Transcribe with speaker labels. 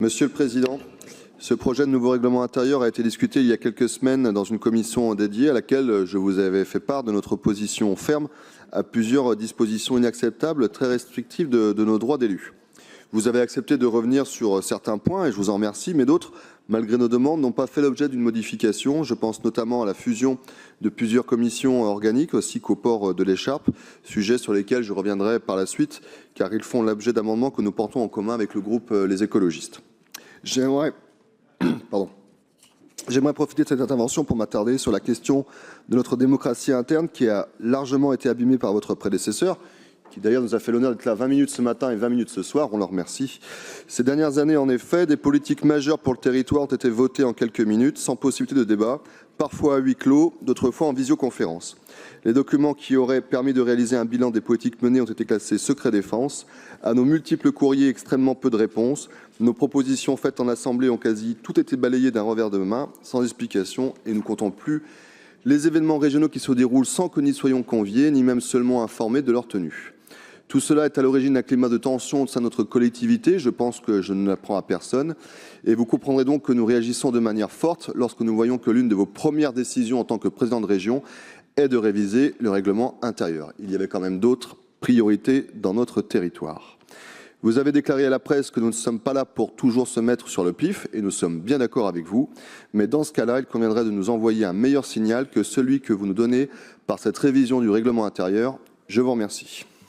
Speaker 1: Monsieur le Président, ce projet de nouveau règlement intérieur a été discuté il y a quelques semaines dans une commission dédiée à laquelle je vous avais fait part de notre position ferme à plusieurs dispositions inacceptables, très restrictives de nos droits d'élus. Vous avez accepté de revenir sur certains points et je vous en remercie, mais d'autres, malgré nos demandes, n'ont pas fait l'objet d'une modification. Je pense notamment à la fusion de plusieurs commissions organiques ainsi qu'au port de l'écharpe, sujets sur lesquels je reviendrai par la suite car ils font l'objet d'amendements que nous portons en commun avec le groupe Les Écologistes. J'aimerais profiter de cette intervention pour m'attarder sur la question de notre démocratie interne qui a largement été abîmée par votre prédécesseur, qui d'ailleurs nous a fait l'honneur d'être là 20 minutes ce matin et 20 minutes ce soir, on leur remercie. Ces dernières années, en effet, des politiques majeures pour le territoire ont été votées en quelques minutes, sans possibilité de débat, parfois à huis clos, d'autres fois en visioconférence. Les documents qui auraient permis de réaliser un bilan des politiques menées ont été classés secret défense. À nos multiples courriers, extrêmement peu de réponses. Nos propositions faites en Assemblée ont quasi toutes été balayées d'un revers de main, sans explication, et nous comptons plus les événements régionaux qui se déroulent sans que nous soyons conviés, ni même seulement informés de leur tenue. Tout cela est à l'origine d'un climat de tension au sein de notre collectivité, je pense que je ne l'apprends à personne, et vous comprendrez donc que nous réagissons de manière forte lorsque nous voyons que l'une de vos premières décisions en tant que président de région est de réviser le règlement intérieur. Il y avait quand même d'autres priorités dans notre territoire. Vous avez déclaré à la presse que nous ne sommes pas là pour toujours se mettre sur le pif, et nous sommes bien d'accord avec vous, mais dans ce cas-là, il conviendrait de nous envoyer un meilleur signal que celui que vous nous donnez par cette révision du règlement intérieur. Je vous remercie.